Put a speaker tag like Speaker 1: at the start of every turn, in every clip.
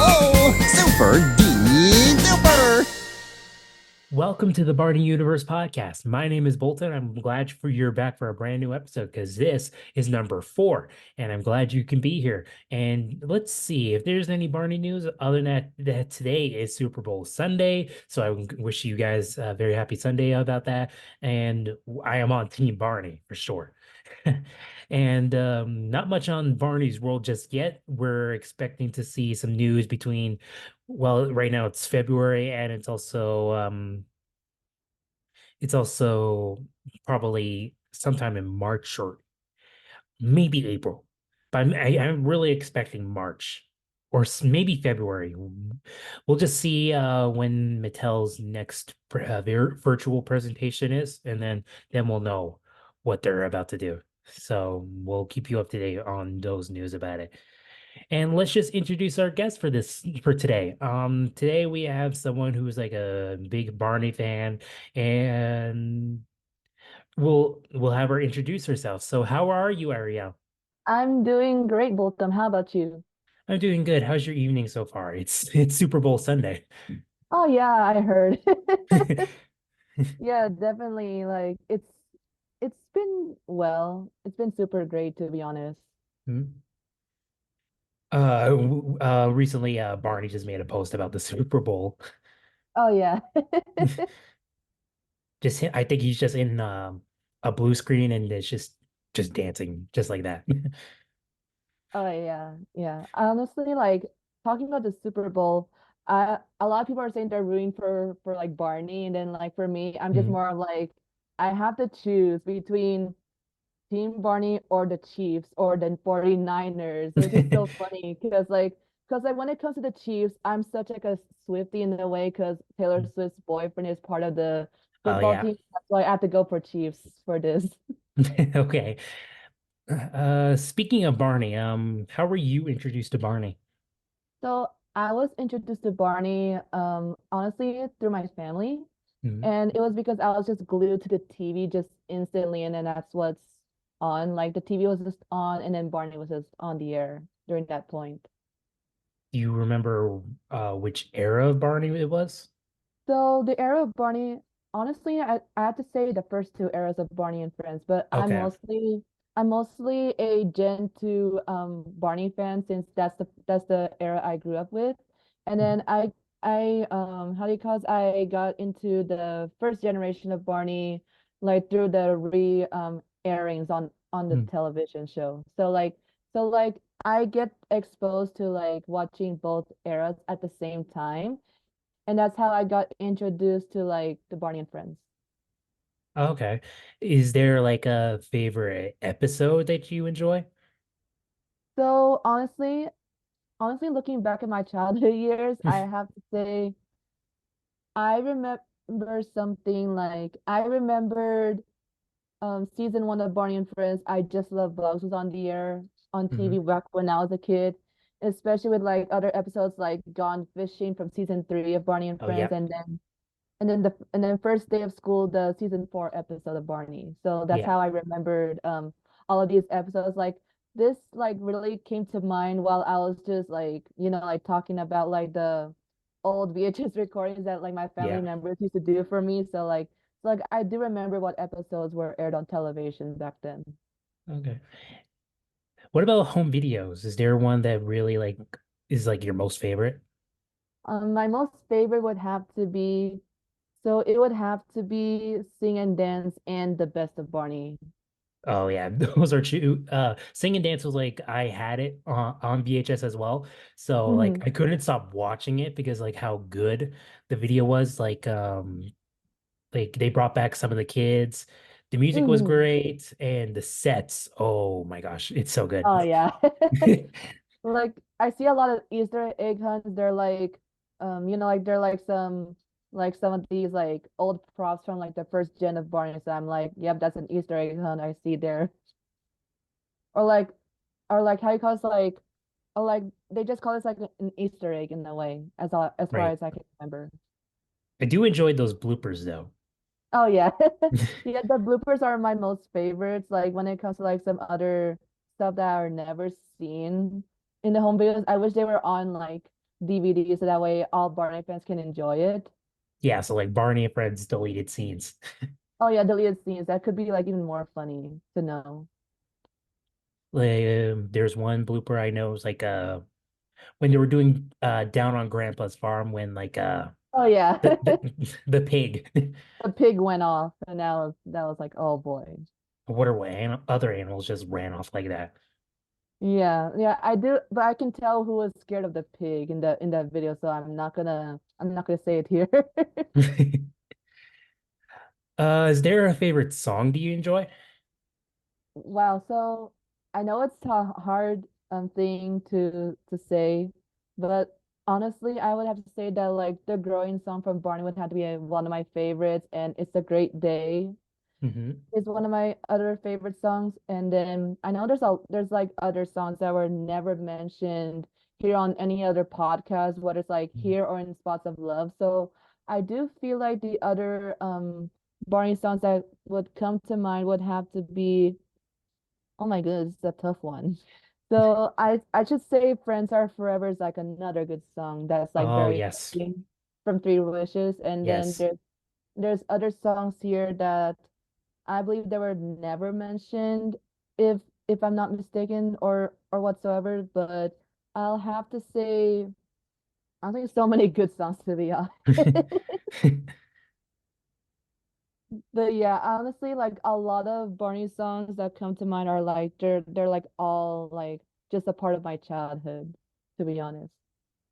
Speaker 1: Super Duper!
Speaker 2: Welcome to the Barney Universe podcast. My name is Bolton. I'm glad you're back for a brand new episode because this is number 4, and I'm glad you can be here. And let's see if there's any Barney news other than that today is Super Bowl Sunday. So I wish you guys a very happy Sunday about that. And I am on Team Barney for sure. And not much on Barney's world just yet. We're expecting to see some news between, well, right now it's February and it's also probably sometime in March or maybe April. But I'm really expecting March or maybe February. We'll just see when Mattel's next virtual presentation is, and then we'll know what they're about to do. So we'll keep you up to date on those news about it. And let's just introduce our guest for today. Today we have someone who's like a big Barney fan, and we'll have her introduce herself. So how are you, Arielle?
Speaker 3: I'm doing great, Bolton. How about you?
Speaker 2: I'm doing good. How's your evening so far? It's Super Bowl Sunday.
Speaker 3: Oh yeah, I heard. Yeah, definitely. It's been it's been super great to be honest.
Speaker 2: Recently, Barney just made a post about the Super Bowl.
Speaker 3: Oh yeah.
Speaker 2: I think he's just in a blue screen and it's just dancing just like that.
Speaker 3: Oh yeah. Yeah. Honestly, like talking about the Super Bowl, a lot of people are saying they're rooting for like Barney, and then like for me, I'm just
Speaker 2: Mhm.
Speaker 3: more of like I have to choose between Team Barney or the Chiefs or the 49ers, which is so funny because like when it comes to the Chiefs, I'm such like a Swiftie in a way because Taylor Swift's boyfriend is part of the
Speaker 2: Oh
Speaker 3: football
Speaker 2: yeah.
Speaker 3: team. That's why I have to go for Chiefs for this.
Speaker 2: Okay. Speaking of Barney, how were you introduced to Barney?
Speaker 3: So I was introduced to Barney, honestly, through my family.
Speaker 2: Mhm.
Speaker 3: And it was because I was just glued to the TV just instantly, and then that's what's on. Like the TV was just on, and then Barney was just on the air during that point.
Speaker 2: Do you remember which era of Barney it was?
Speaker 3: So the era of Barney, honestly, I have to say the first two eras of Barney and Friends, but
Speaker 2: Okay.
Speaker 3: I'm mostly a Gen 2 Barney fan since that's the era I grew up with. And
Speaker 2: Mhm.
Speaker 3: then I how do you call it? I got into the first generation of Barney like through the re airings on the
Speaker 2: Mhm.
Speaker 3: television show. So like I get exposed to like watching both eras at the same time, and that's how I got introduced to like the Barney and Friends.
Speaker 2: Okay. Is there like a favorite episode that you enjoy?
Speaker 3: So honestly, looking back at my childhood years, I have to say I remember something like I remembered season one of Barney and Friends. I Just Love Bugs was on the air on TV
Speaker 2: Mhm.
Speaker 3: back when I was a kid, especially with like other episodes like Gone Fishing from season three of Barney and
Speaker 2: Oh
Speaker 3: Friends,
Speaker 2: yeah.
Speaker 3: and then first day of school, the season four episode of Barney. So that's
Speaker 2: Yeah.
Speaker 3: how I remembered all of these episodes. Like this like really came to mind while I was just like, like talking about like the old VHS recordings that like my family
Speaker 2: Yeah.
Speaker 3: members used to do for me. So like I do remember what episodes were aired on television back then.
Speaker 2: Okay. What about home videos? Is there one that really like is like your most favorite?
Speaker 3: My most favorite would have to be so it would have to be Sing and Dance and The Best of Barney.
Speaker 2: Oh yeah, those are two. Sing and Dance was like I had it on VHS as well, so like
Speaker 3: Hmm.
Speaker 2: I couldn't stop watching it because like how good the video was. Like they brought back some of the kids, the music was
Speaker 3: Hmm.
Speaker 2: great, and the sets. Oh my gosh, it's so good.
Speaker 3: Oh yeah. Like I see a lot of Easter egg hunts. They're like, like they're like some of these like old props from like the first gen of Barney. So I'm like, yep, that's an Easter egg hunt I see there. Or like, or like how you call it or like they just call it like an Easter egg in a way, as far
Speaker 2: Right.
Speaker 3: as I can remember.
Speaker 2: I do enjoy those bloopers though.
Speaker 3: Oh yeah, yeah. The bloopers are my most favorites. Like when it comes to like some other stuff that are never seen in the home videos, I wish they were on like DVD so that way all Barney fans can enjoy it.
Speaker 2: Yeah, so like Barney and Friends deleted scenes.
Speaker 3: Oh yeah, deleted scenes. That could be like even more funny to know.
Speaker 2: Like, there's one blooper I know is like when they were doing down on Grandpa's farm when like
Speaker 3: Oh yeah.
Speaker 2: the pig.
Speaker 3: The pig went off and that was like, oh boy.
Speaker 2: What are other animals just ran off like that?
Speaker 3: Yeah, yeah, I do, but I can tell who was scared of the pig in that video, so I'm not gonna say it here.
Speaker 2: Is there a favorite song do you enjoy?
Speaker 3: Wow, so I know it's a hard thing to say, but honestly, I would have to say that like the growing song from Barney would have to be one of my favorites, and It's a Great Day
Speaker 2: Hmm.
Speaker 3: is one of my other favorite songs. And then I know there's like other songs that were never mentioned here on any other podcast, whether it's like here or in Spots of Love. So I do feel like the other Barney songs that would come to mind would have to be, oh my goodness, it's a tough one. So I should say Friends Are Forever is like another good song that's like
Speaker 2: Oh,
Speaker 3: very
Speaker 2: yes.
Speaker 3: touching from Three Wishes. And then
Speaker 2: Yes.
Speaker 3: there's other songs here that I believe they were never mentioned, if I'm not mistaken, or whatsoever. But I'll have to say, I think so many good songs to be honest. But yeah, honestly, like a lot of Barney songs that come to mind are like they're like all like just a part of my childhood, to be honest.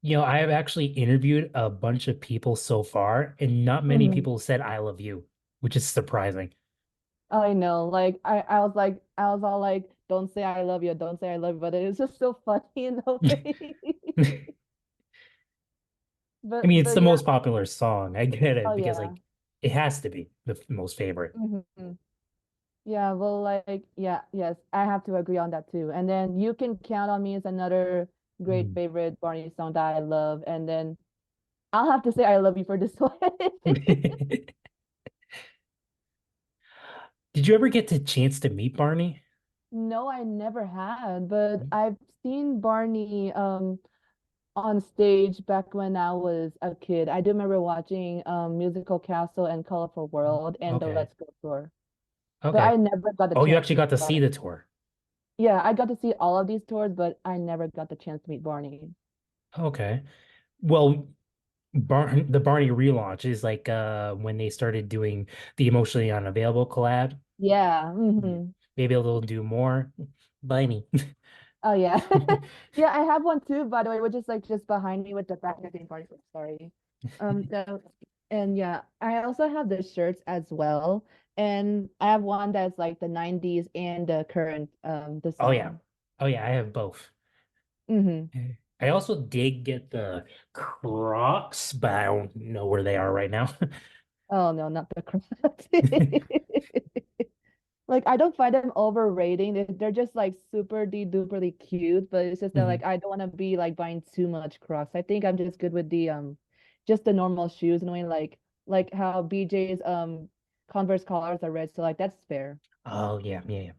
Speaker 2: I have actually interviewed a bunch of people so far, and not many
Speaker 3: Mhm.
Speaker 2: people said I love you, which is surprising.
Speaker 3: I know, like I was all like, don't say I love you, don't say I love you, but it's just so funny in a way.
Speaker 2: I mean, it's
Speaker 3: But
Speaker 2: the
Speaker 3: yeah,
Speaker 2: most popular song. I get
Speaker 3: oh
Speaker 2: it because
Speaker 3: yeah.
Speaker 2: like it has to be the most favorite.
Speaker 3: Mhm. Yeah, well, like, yeah, yes, I have to agree on that too. And then You Can Count on Me is another great
Speaker 2: Mm.
Speaker 3: favorite Barney song that I love. And then I'll have to say I love you for this one.
Speaker 2: Did you ever get the chance to meet Barney?
Speaker 3: No, I never had, but I've seen Barney on stage back when I was a kid. I do remember watching Musical Castle and Colorful World and the
Speaker 2: Okay.
Speaker 3: Let's Go tour, but
Speaker 2: Okay.
Speaker 3: I never got the
Speaker 2: Oh, you
Speaker 3: chance
Speaker 2: actually
Speaker 3: to
Speaker 2: got
Speaker 3: meet
Speaker 2: to see
Speaker 3: Barney.
Speaker 2: the tour.
Speaker 3: Yeah, I got to see all of these tours, but I never got the chance to meet Barney.
Speaker 2: Okay. Well, the Barney relaunch is like when they started doing the emotionally unavailable collab.
Speaker 3: Yeah.
Speaker 2: Yeah.
Speaker 3: Hmm.
Speaker 2: Maybe they'll do more. Barney.
Speaker 3: Oh yeah. Yeah, I have one too, by the way, which is like just behind me with the back of the party. Sorry. So, and yeah, I also have the shirts as well. And I have one that's like the 90s and the current
Speaker 2: Oh yeah.
Speaker 3: design.
Speaker 2: Oh yeah, I have both.
Speaker 3: Hmm.
Speaker 2: I also did get the Crocs, but I don't know where they are right now.
Speaker 3: Oh no, not the correct. Like I don't find them overrating. They're just like super duperly cute, but it's just that like
Speaker 2: Mhm.
Speaker 3: I don't want to be like buying too much Crocs. I think I'm just good with the just the normal shoes, knowing like how BJ's Converse collars are red, so like that's fair.
Speaker 2: Oh yeah, yeah, yeah.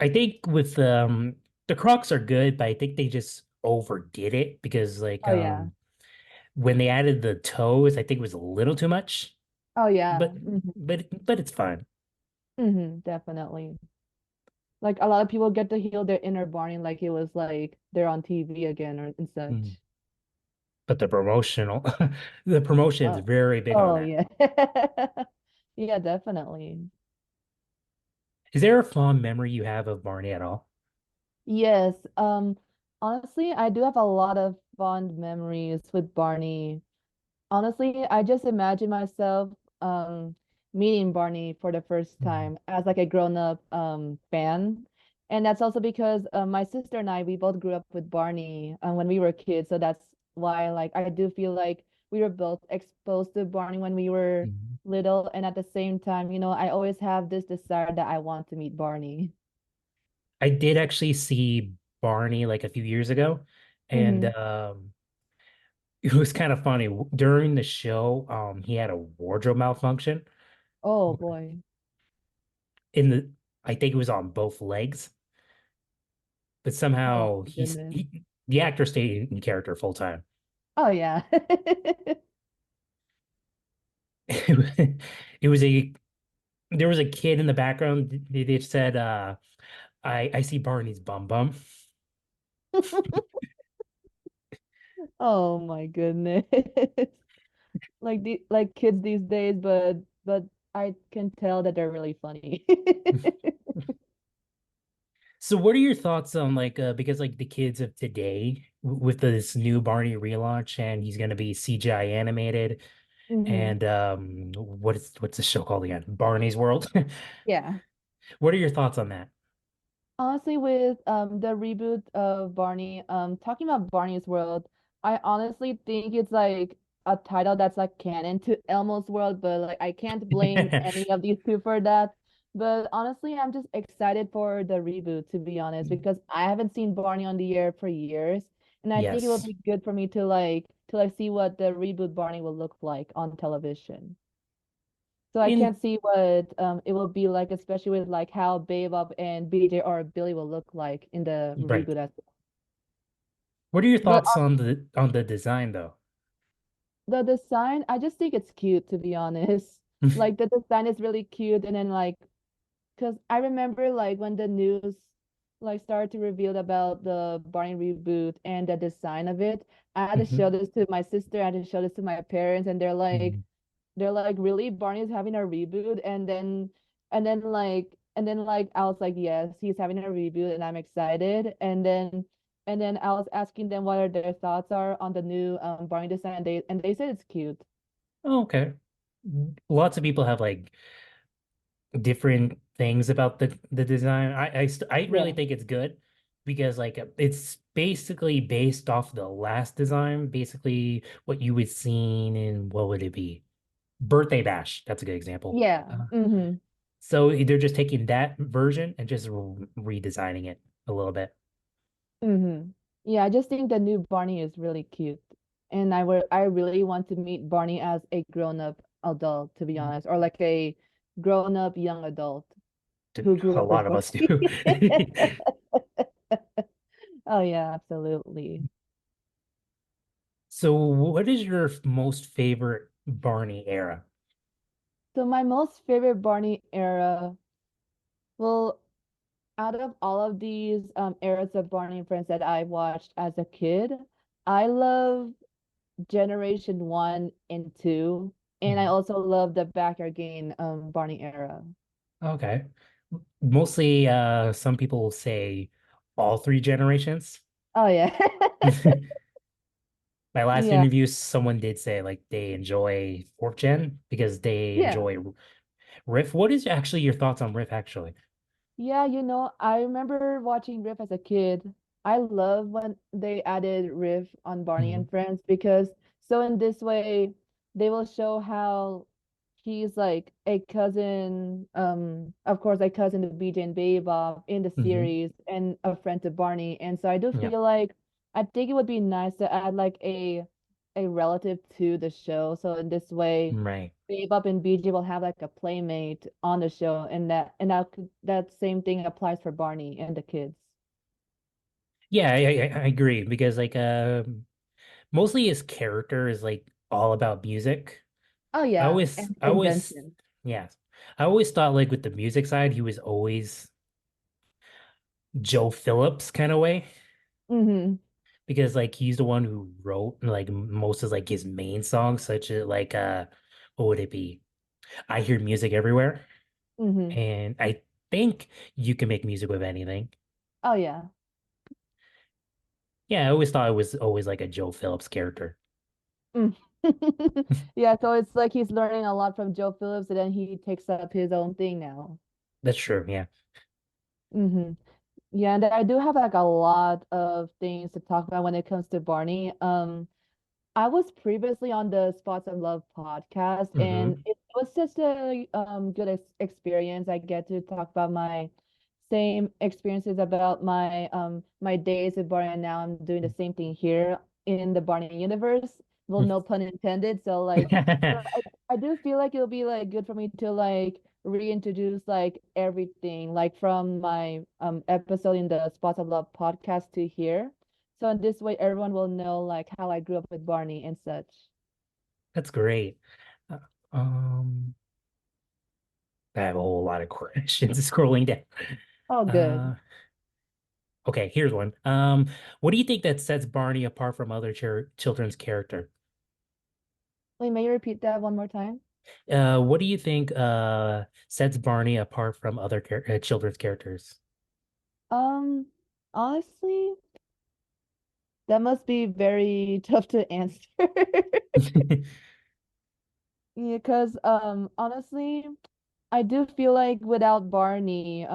Speaker 2: I think with the Crocs are good, but I think they just overdid it because like
Speaker 3: Oh yeah.
Speaker 2: when they added the toes, I think it was a little too much.
Speaker 3: Oh
Speaker 2: But
Speaker 3: yeah.
Speaker 2: but it's fine.
Speaker 3: Definitely. Like a lot of people get to heal their inner Barney like it was like they're on TV again or and
Speaker 2: Mm.
Speaker 3: such.
Speaker 2: But the promotion is
Speaker 3: Oh,
Speaker 2: very big on
Speaker 3: oh
Speaker 2: that.
Speaker 3: yeah. Yeah, definitely.
Speaker 2: Is there a fond memory you have of Barney at all?
Speaker 3: Yes, honestly, I do have a lot of fond memories with Barney. Honestly, I just imagine myself meeting Barney for the first
Speaker 2: Mm.
Speaker 3: time as like a grown-up fan. And that's also because my sister and I we both grew up with Barney when we were kids, so that's why like I do feel like we were both exposed to Barney when we were
Speaker 2: Mhm.
Speaker 3: little, and at the same time, I always have this desire that I want to meet Barney.
Speaker 2: I did actually see Barney like a few years ago, and
Speaker 3: Hmm.
Speaker 2: it was kind of funny. During the show, he had a wardrobe malfunction
Speaker 3: Oh boy.
Speaker 2: in I think it was on both legs, but
Speaker 3: Oh
Speaker 2: somehow
Speaker 3: my goodness.
Speaker 2: The actor stayed in character full time.
Speaker 3: Oh yeah.
Speaker 2: It was a there was a kid in the background. They said, I see Barney's bum bum.
Speaker 3: Oh my goodness. Like kids these days, but I can tell that they're really funny.
Speaker 2: So what are your thoughts on like because like the kids of today with this new Barney relaunch and he's gonna be CGI animated
Speaker 3: Hmm.
Speaker 2: and what's the show called again? Barney's World.
Speaker 3: Yeah.
Speaker 2: What are your thoughts on that?
Speaker 3: Honestly, with the reboot of Barney, talking about Barney's World, I honestly think it's like a title that's like canon to Elmo's World, but like I can't blame any of these two for that. But honestly, I'm just excited for the reboot, to be honest, because I haven't seen Barney on the air for years, and I think it will
Speaker 2: Yes.
Speaker 3: be good for me to like see what the reboot Barney will look like on television. So I
Speaker 2: In
Speaker 3: can't see what it will be like, especially with like how Bebop and BJ or Billy will look like in the
Speaker 2: right.
Speaker 3: reboot as
Speaker 2: What are your
Speaker 3: but
Speaker 2: thoughts on the design though?
Speaker 3: the design, I just think it's cute to be honest. Like the design is really cute, and then like because I remember like when the news like started to reveal about the Barney reboot and the design of it, I had to show
Speaker 2: Mhm.
Speaker 3: this to my sister, I had to show this to my parents, and
Speaker 2: Mhm.
Speaker 3: they're like, really? Barney's having a reboot? And then like I was like, yes, he's having a reboot and I'm excited. And then I was asking them what are their thoughts are on the new Barney design, and they said it's cute.
Speaker 2: Oh, okay. Lots of people have like different things about the design. I really
Speaker 3: Yeah.
Speaker 2: think it's good because like it's basically based off the last design, basically what you would seen in what would it be? Birthday Bash. That's a good example.
Speaker 3: Yeah. Mm-hmm.
Speaker 2: So they're just taking that version and just redesigning it a little bit.
Speaker 3: Mm-hmm. Yeah, I just think the new Barney is really cute. And I really want to meet Barney as a grown-up adult, to be honest, or like a grown-up young adult who grew
Speaker 2: A
Speaker 3: up with
Speaker 2: lot of us
Speaker 3: Barney.
Speaker 2: do.
Speaker 3: Oh yeah, absolutely.
Speaker 2: So what is your most favorite Barney era?
Speaker 3: So my most favorite Barney era, well, out of all of these eras of Barney and Friends that I watched as a kid, I love Generation 1 and 2, and I
Speaker 2: Mhm.
Speaker 3: also love the Backyard Game Barney era.
Speaker 2: Okay. Mostly, some people will say all three generations.
Speaker 3: Oh yeah.
Speaker 2: My last
Speaker 3: Yeah.
Speaker 2: interview, someone did say like they enjoy fourth gen because they
Speaker 3: Yeah.
Speaker 2: enjoy Riff. What is actually your thoughts on Riff actually?
Speaker 3: Yeah, I remember watching Riff as a kid. I love when they added Riff on Barney
Speaker 2: Mhm.
Speaker 3: and Friends because so in this way they will show how he's like a cousin, of course, a cousin to BJ and Bebop in the
Speaker 2: Mhm.
Speaker 3: series and a friend to Barney. And so I do
Speaker 2: Yeah.
Speaker 3: feel like I think it would be nice to add like a relative to the show. So in this way
Speaker 2: Right.
Speaker 3: Bebop and BJ will have like a playmate on the show, and that same thing applies for Barney and the kids.
Speaker 2: Yeah, I agree because like mostly his character is like all about music.
Speaker 3: Oh yeah, and
Speaker 2: I always
Speaker 3: invention.
Speaker 2: yeah. I always thought like with the music side, he was always Joe Phillips kind of way.
Speaker 3: Mm-hmm.
Speaker 2: Because like he's the one who wrote like most of like his main songs, such as like what would it be? I hear music everywhere,
Speaker 3: Mm-hmm.
Speaker 2: and I think you can make music with anything.
Speaker 3: Oh yeah.
Speaker 2: Yeah, I always thought it was always like a Joe Phillips character.
Speaker 3: Mm. Yeah, so it's like he's learning a lot from Joe Phillips, and then he takes up his own thing now.
Speaker 2: That's true. Yeah.
Speaker 3: Mm-hmm. Yeah, and I do have like a lot of things to talk about when it comes to Barney. I was previously on the Spots of Love podcast, and
Speaker 2: Hmm.
Speaker 3: it was just a good experience. I get to talk about my same experiences about my days with Barney, and now I'm doing the same thing here in the Barney universe. Well, no pun intended. So I do feel like it'll be like good for me to like reintroduce like everything, like from my episode in the Spots of Love podcast to here. So in this way, everyone will know like how I grew up with Barney and such.
Speaker 2: That's great. Uh, Um, I have a whole lot of questions scrolling down.
Speaker 3: Oh, good.
Speaker 2: Uh, okay, here's one. What do you think that sets Barney apart from other children's character?
Speaker 3: Wait, may you repeat that one more time?
Speaker 2: What do you think sets Barney apart from other children's characters?
Speaker 3: Um, Honestly, that must be very tough to answer. Yeah, because honestly, I do feel like without Barney,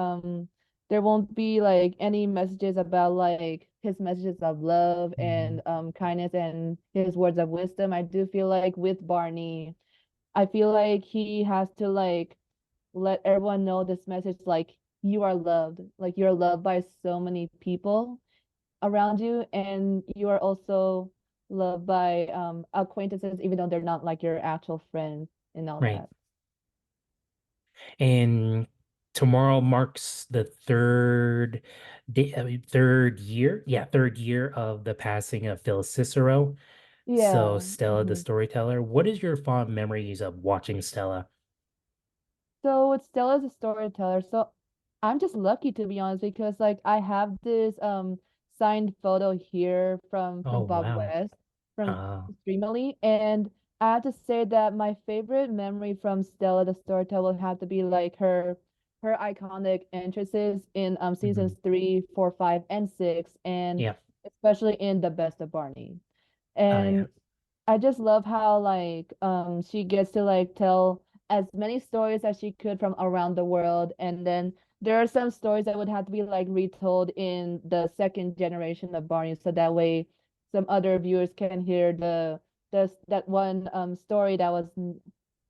Speaker 3: there won't be like any messages about like his messages of love
Speaker 2: Mm,
Speaker 3: and kindness and his words of wisdom. I do feel like with Barney, I feel like he has to like let everyone know this message like you are loved, like you're loved by so many people around you, and you are also loved by acquaintances, even though they're not like your actual friends and all
Speaker 2: right.
Speaker 3: that.
Speaker 2: And tomorrow marks the third year. Yeah, third year of the passing of Phil Cicero. So
Speaker 3: Yeah.
Speaker 2: Stella, the
Speaker 3: Mhm.
Speaker 2: storyteller, what is your fond memories of watching Stella?
Speaker 3: So with Stella as a storyteller, so I'm just lucky to be honest because like I have this signed photo here
Speaker 2: Oh
Speaker 3: from Bob
Speaker 2: wow.
Speaker 3: West from
Speaker 2: Uh,
Speaker 3: Streamily, and I have to say that my favorite memory from Stella the storyteller would have to be like her iconic entrances in seasons
Speaker 2: mhm.
Speaker 3: 3, 4, 5, and 6, and
Speaker 2: Yeah.
Speaker 3: especially in The Best of Barney.
Speaker 2: Oh yeah.
Speaker 3: And I just love how like she gets to like tell as many stories as she could from around the world, and then there are some stories that would have to be like retold in the second generation of Barney so that way some other viewers can hear the that one story that was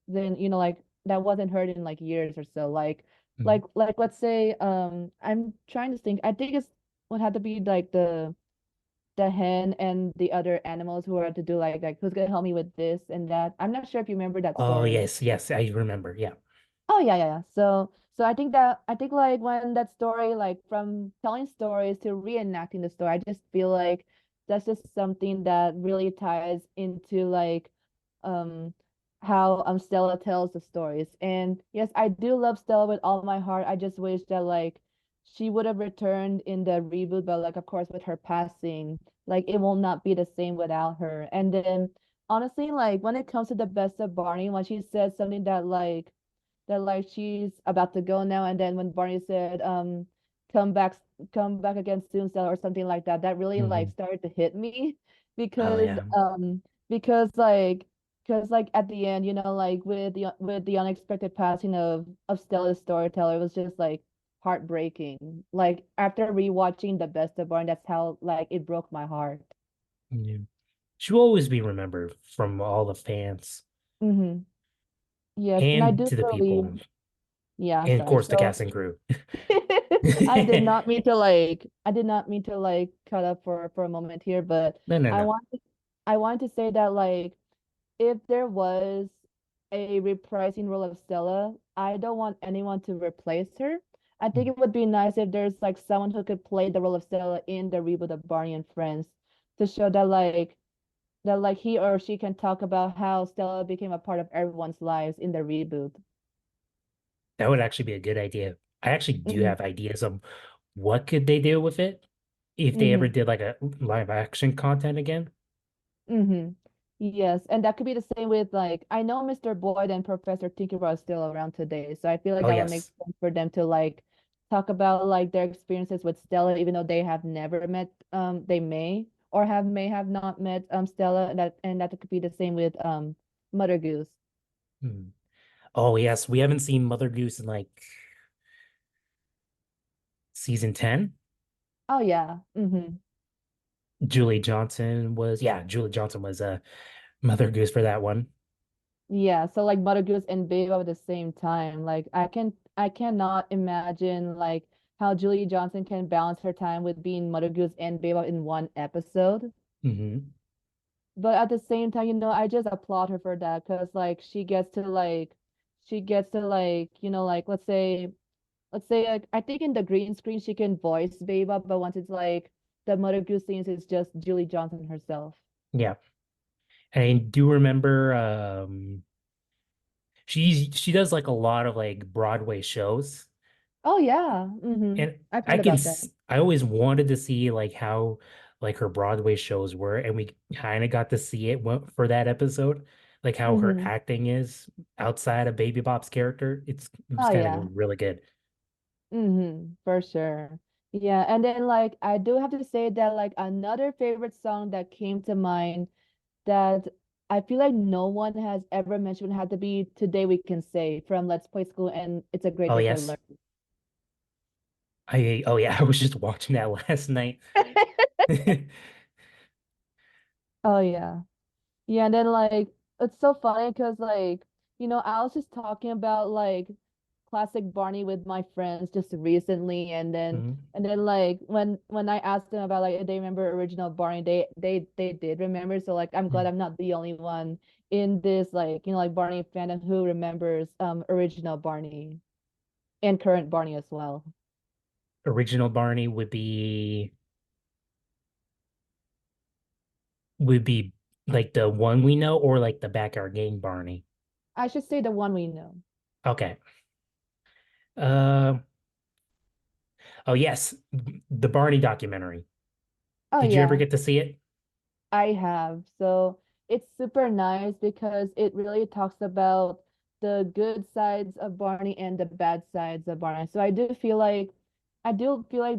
Speaker 3: then like that wasn't heard in like years or so, like
Speaker 2: Mhm.
Speaker 3: let's say I'm trying to think, I think it's would have to be like the hen and the other animals who are to do like who's gonna help me with this and that. I'm not sure if you remember that
Speaker 2: Oh
Speaker 3: story.
Speaker 2: yes, yes, I remember. Yeah.
Speaker 3: Oh yeah, yeah, yeah. So I think like when that story like from telling stories to reenacting the story, I just feel like that's just something that really ties into like um how Stella tells the stories. And yes, I do love Stella with all my heart. I just wish that like she would have returned in the reboot, but like of course with her passing, like it will not be the same without her. And then honestly, like when it comes to the best of Barney, when she said something that like she's about to go now, and then when Barney said come back come back again soon, Stella, or something like that, that really like
Speaker 2: Hmm.
Speaker 3: started to hit me
Speaker 2: Oh
Speaker 3: because
Speaker 2: yeah.
Speaker 3: because like at the end, like with the unexpected passing of Stella's storyteller, it was just like heartbreaking. Like after rewatching The Best of Barney, that's how like it broke my heart.
Speaker 2: Yeah. She'll always be remembered from all the fans
Speaker 3: Mm-hmm. Yes, and I
Speaker 2: and
Speaker 3: do
Speaker 2: to the
Speaker 3: believe,
Speaker 2: people,
Speaker 3: yeah,
Speaker 2: and of
Speaker 3: sorry.
Speaker 2: course the
Speaker 3: So
Speaker 2: cast and crew.
Speaker 3: I did not mean to like cut up for a moment here, but
Speaker 2: No, no,
Speaker 3: I
Speaker 2: no.
Speaker 3: want I want to say that like if there was a reprising role of Stella, I don't want anyone to replace her. I think it would be nice if there's like someone who could play the role of Stella in the reboot of Barney and Friends to show that like he or she can talk about how Stella became a part of everyone's lives in the reboot.
Speaker 2: That would actually be a good idea. I actually do
Speaker 3: Hmm.
Speaker 2: have ideas of what could they do with it if they ever
Speaker 3: Hmm.
Speaker 2: did like a live action content again.
Speaker 3: Mm-hmm. Yes, and that could be the same with like I know Mr. Boyd and Professor Tinkerbell are still around today, so I feel like
Speaker 2: Oh
Speaker 3: that would make
Speaker 2: yes.
Speaker 3: sense for them to like talk about like their experiences with Stella, even though they have never met. They may have not met Stella, and that could be the same with Mother Goose.
Speaker 2: Hmm. Oh yes, we haven't seen Mother Goose in like season 10.
Speaker 3: Oh yeah. Mm-hmm.
Speaker 2: Julie Johnson was Mother Goose for that one.
Speaker 3: Yeah, so like Mother Goose and Babe at the same time. Like I cannot imagine like how Julie Johnson can balance her time with being Mother Goose and Babe in one episode.
Speaker 2: Hmm.
Speaker 3: But at the same time, I just applaud her for that because like she gets to like, like let's say like I think in the green screen she can voice Babe up, but once it's like the Mother Goose scenes is just Julie Johnson herself.
Speaker 2: Yeah. And I do remember she does like a lot of like Broadway shows.
Speaker 3: Oh yeah.
Speaker 2: And
Speaker 3: I've heard about that.
Speaker 2: I always wanted to see like how like her Broadway shows were, and we kind of got to see it for that episode, like how her
Speaker 3: Mm-hmm.
Speaker 2: acting is outside of Baby Bop's character. It was
Speaker 3: Oh
Speaker 2: kind of
Speaker 3: yeah.
Speaker 2: really good.
Speaker 3: For sure. Yeah, and then like I do have to say that like another favorite song that came to mind that I feel like no one has ever mentioned had to be Today We Can Say from Let's Play School and It's a Great
Speaker 2: Oh
Speaker 3: Day for
Speaker 2: yes.
Speaker 3: Learning.
Speaker 2: Oh yeah, I was just watching that last night.
Speaker 3: Oh yeah. Yeah, and then like it's so funny because like I was just talking about like classic Barney with my friends just recently, and then
Speaker 2: Mhm.
Speaker 3: like when I asked them about like if they remember original Barney, they did remember. So like I'm glad I'm not the only one in this like like Barney fandom who remembers original Barney and current Barney as well.
Speaker 2: Original Barney would be like the one we know, or like the Backyard Gang Barney.
Speaker 3: I should say the one we know.
Speaker 2: Okay. Uh, oh yes, the Barney documentary.
Speaker 3: Oh
Speaker 2: Did you ever
Speaker 3: yeah.
Speaker 2: get to see it?
Speaker 3: I have. So it's super nice because it really talks about the good sides of Barney and the bad sides of Barney. So I do feel like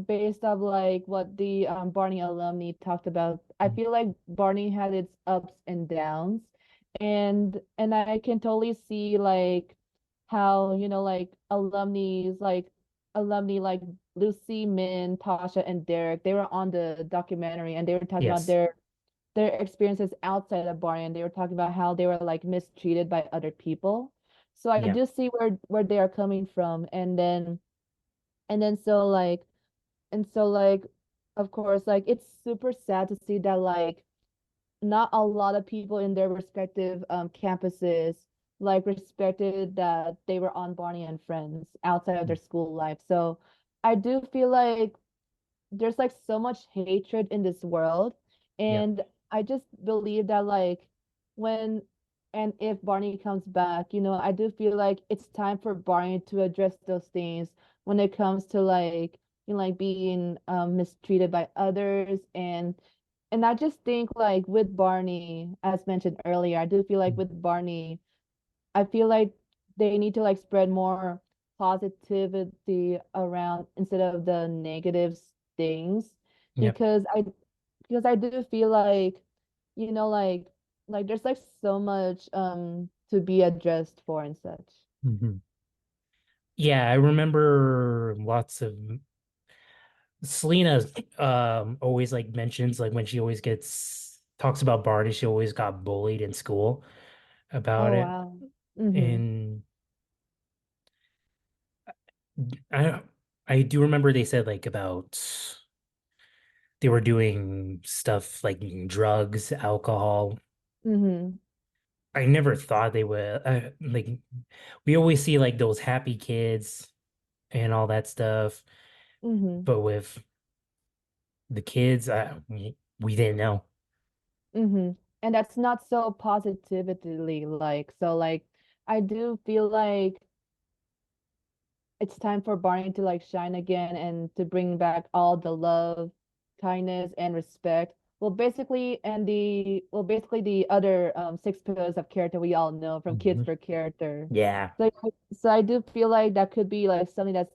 Speaker 3: based off like what the Barney alumni talked about, I feel like Barney had its ups and downs. And I can totally see like how, like alumni like Lucy, Min, Tasha, and Derek, they were on the documentary and they were talking about
Speaker 2: Yes.
Speaker 3: their experiences outside of Barney, and they were talking about how they were like mistreated by other people. So I
Speaker 2: Yeah.
Speaker 3: do see where they are coming from, and then so like of course like it's super sad to see that like not a lot of people in their respective campuses like respected that they were on Barney and Friends outside of their school life. So I do feel like there's like so much hatred in this world,
Speaker 2: Yeah.
Speaker 3: and I just believe that like when and if Barney comes back, I do feel like it's time for Barney to address those things when it comes to like like being mistreated by others. And I just think like with Barney, as mentioned earlier, I do feel like with Barney, I feel like they need to like spread more positivity around instead of the negative things,
Speaker 2: Yeah.
Speaker 3: because I do feel like like there's like so much to be addressed for and such.
Speaker 2: Mhm. Yeah, I remember lots of Selena always like mentions like when she always gets talks about Barney, she always got bullied in school about
Speaker 3: Oh
Speaker 2: it.
Speaker 3: wow. Mm-hmm.
Speaker 2: And I I do remember they said like about they were doing stuff like drugs, alcohol.
Speaker 3: Mm-hmm.
Speaker 2: I never thought they would like we always see like those happy kids and all that stuff,
Speaker 3: Mm-hmm.
Speaker 2: but with the kids, we didn't know.
Speaker 3: Mm-hmm. And that's not so positively like so like I do feel like it's time for Barney to like shine again and to bring back all the love, kindness, and respect. Basically the other six pillars of character we all know from Kids
Speaker 2: Mhm.
Speaker 3: for Character.
Speaker 2: Yeah.
Speaker 3: So so I do feel like that could be like something that's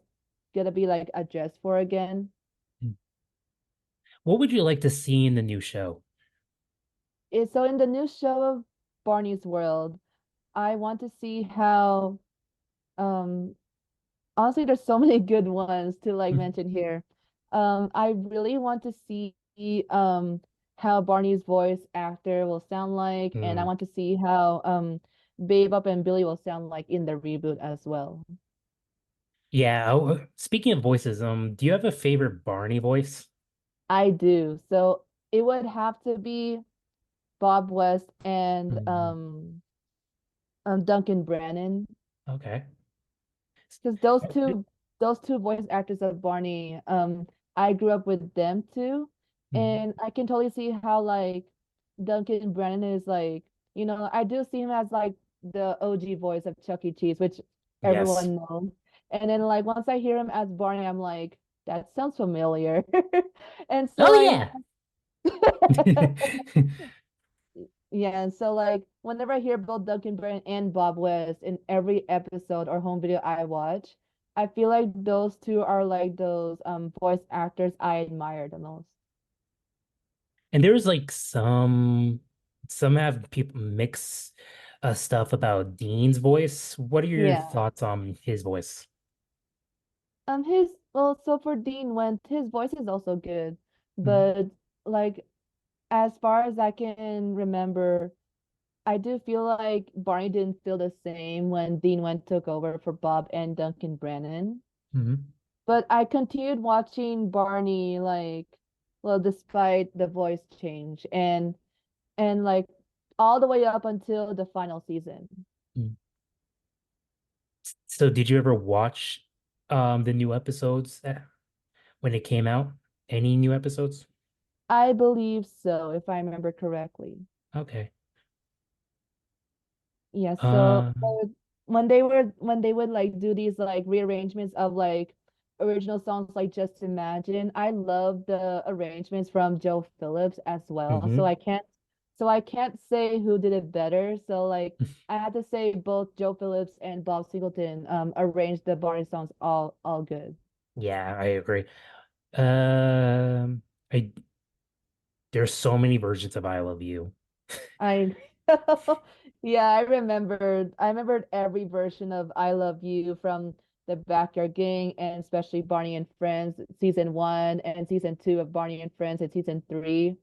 Speaker 3: gonna be like addressed for again.
Speaker 2: What would you like to see in the new show?
Speaker 3: So in the new show of Barney's World, I want to see how um honestly, there's so many good ones to like mention here. I really want to see how Barney's voice actor will sound like, and I
Speaker 2: Mm.
Speaker 3: want to see how Babe Up and Billy will sound like in the reboot as well.
Speaker 2: Yeah. Speaking of voices, do you have a favorite Barney voice?
Speaker 3: I do. So it would have to be Bob West and
Speaker 2: Mm.
Speaker 3: Duncan Brannon,
Speaker 2: Okay.
Speaker 3: because those two voice actors of Barney, I grew up with them too.
Speaker 2: Mhm.
Speaker 3: And I can totally see how like Duncan Brennan is like, I do see him as like the OG voice of Chuck E. Cheese, which
Speaker 2: Yes.
Speaker 3: everyone knows. And then like once I hear him as Barney, I'm like, that sounds familiar. And so
Speaker 2: Oh
Speaker 3: like
Speaker 2: yeah.
Speaker 3: yeah, and so like whenever I hear both Duncan Brennan and Bob West in every episode or home video I watch, I feel like those two are like those voice actors I admire the most.
Speaker 2: And there's like some have people mix stuff about Dean's voice. What are your
Speaker 3: Yeah.
Speaker 2: thoughts on his voice?
Speaker 3: His well, so for Dean Went, his voice is also good,
Speaker 2: Mm,
Speaker 3: but like as far as I can remember, I do feel like Barney didn't feel the same when Dean Went took over for Bob and Duncan Brennan.
Speaker 2: mhm.
Speaker 3: But I continued watching Barney like, well, despite the voice change and like all the way up until the final season.
Speaker 2: Mm. So did you ever watch the new episodes when it came out? Any new episodes?
Speaker 3: I believe so, if I remember correctly.
Speaker 2: Okay.
Speaker 3: Yeah,
Speaker 2: Uh,
Speaker 3: when they would like do these like rearrangements of like original songs like Just Imagine, I love the arrangements from Joe Phillips as well.
Speaker 2: mhm.
Speaker 3: So I can't say who did it better. So like I had to say both Joe Phillips and Bob Singleton arranged the Barney songs all good.
Speaker 2: Yeah, I agree. I there's so many versions of I Love You.
Speaker 3: I yeah, I remembered every version of I Love You from the Backyard Gang and especially Barney and Friends season 1 and season 2 of Barney and Friends and season 3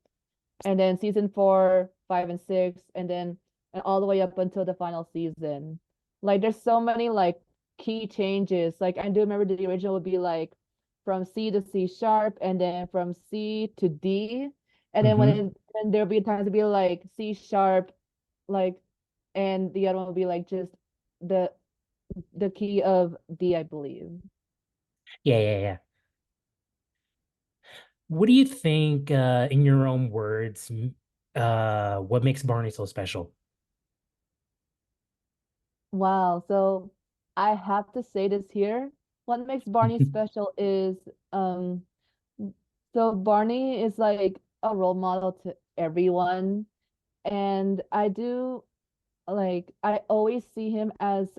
Speaker 3: and then season 4, 5 and 6 and all the way up until the final season. Like there's so many like key changes. Like I do remember the original would be like from C to C sharp and then from C to D. And then
Speaker 2: Hmm.
Speaker 3: then there'll be times to be like C sharp, like and the other one would be like just the the key of D, I believe.
Speaker 2: Yeah, yeah, yeah. What do you think, in your own words, what makes Barney so special?
Speaker 3: Wow. So I have to say this here. What makes Barney special is um so Barney is like a role model to everyone. And I do like I always see him as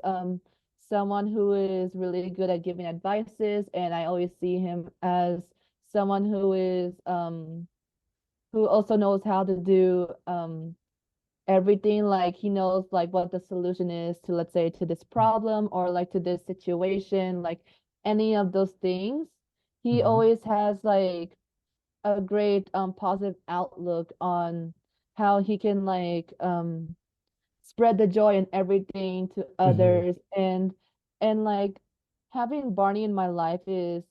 Speaker 3: someone who is really good at giving advices and I always see him as someone who also knows how to do everything like he knows like what the solution is to let's say to this problem or like to this situation like any of those things he
Speaker 2: Hmm.
Speaker 3: always has like a great positive outlook on how he can like spread the joy and everything to
Speaker 2: Hmm.
Speaker 3: others and like having Barney in my life is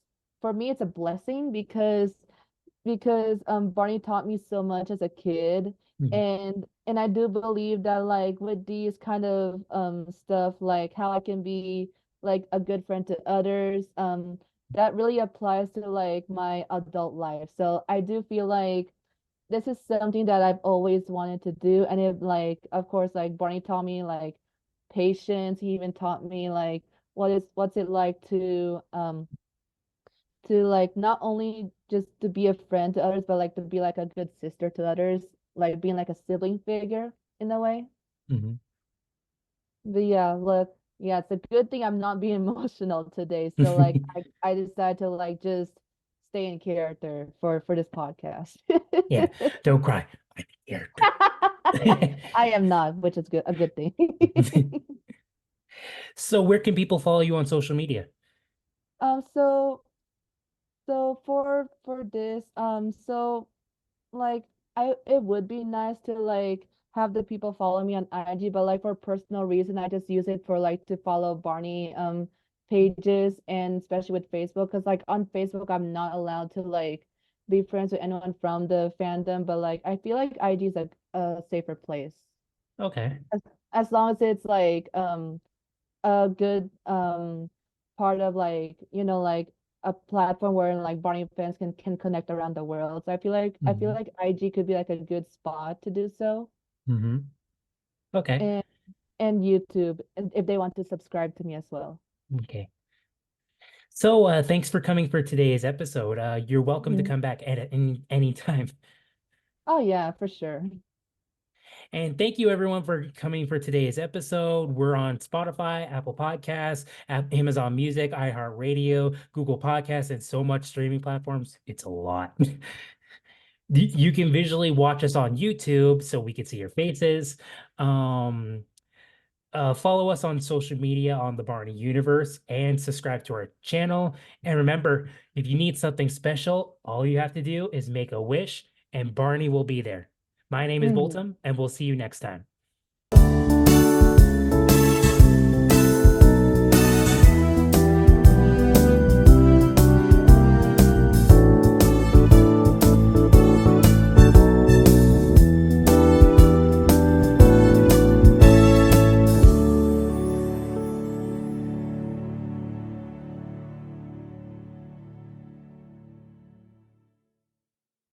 Speaker 3: for me it's a blessing because Barney taught me so much as a kid
Speaker 2: Hmm.
Speaker 3: and I do believe that like with these kind of stuff like how I can be like a good friend to others that really applies to like my adult life. So I do feel like this is something that I've always wanted to do and it like of course like Barney taught me like patience. He even taught me like what's it like to like not only just to be a friend to others, but like to be like a good sister to others, like being like a sibling figure in a way.
Speaker 2: Hmm.
Speaker 3: But yeah, look, yeah, it's a good thing I'm not being emotional today. So like I decided to like just stay in character for this podcast.
Speaker 2: Yeah, don't cry. I'm a character.
Speaker 3: I am not, which is good, a good thing.
Speaker 2: So where can people follow you on social media?
Speaker 3: So for this, so like I it would be nice to like have the people follow me on IG, but like for personal reason, I just use it for like to follow Barney pages and especially with Facebook, because like on Facebook I'm not allowed to like be friends with anyone from the fandom, but like I feel like IG is a safer place
Speaker 2: Okay.
Speaker 3: as, as long as it's like a good part of like like a platform where like Barney fans can connect around the world. So I feel
Speaker 2: Mhm.
Speaker 3: like IG could be like a good spot to do so.
Speaker 2: Mhm. Okay.
Speaker 3: And YouTube if they want to subscribe to me as well.
Speaker 2: Okay. So thanks for coming for today's episode. You're welcome to
Speaker 3: Mhm.
Speaker 2: come back at any time.
Speaker 3: Oh yeah, for sure.
Speaker 2: And thank you everyone for coming for today's episode. We're on Spotify, Apple Podcasts, Amazon Music, iHeartRadio, Google Podcasts, and so much streaming platforms. It's a lot. You can visually watch us on YouTube so we can see your faces. Um, follow us on social media on the Barney Universe and subscribe to our channel. And remember, if you need something special, all you have to do is make a wish and Barney will be there. My name is
Speaker 3: Mhm.
Speaker 2: Bolton, and we'll see you next time.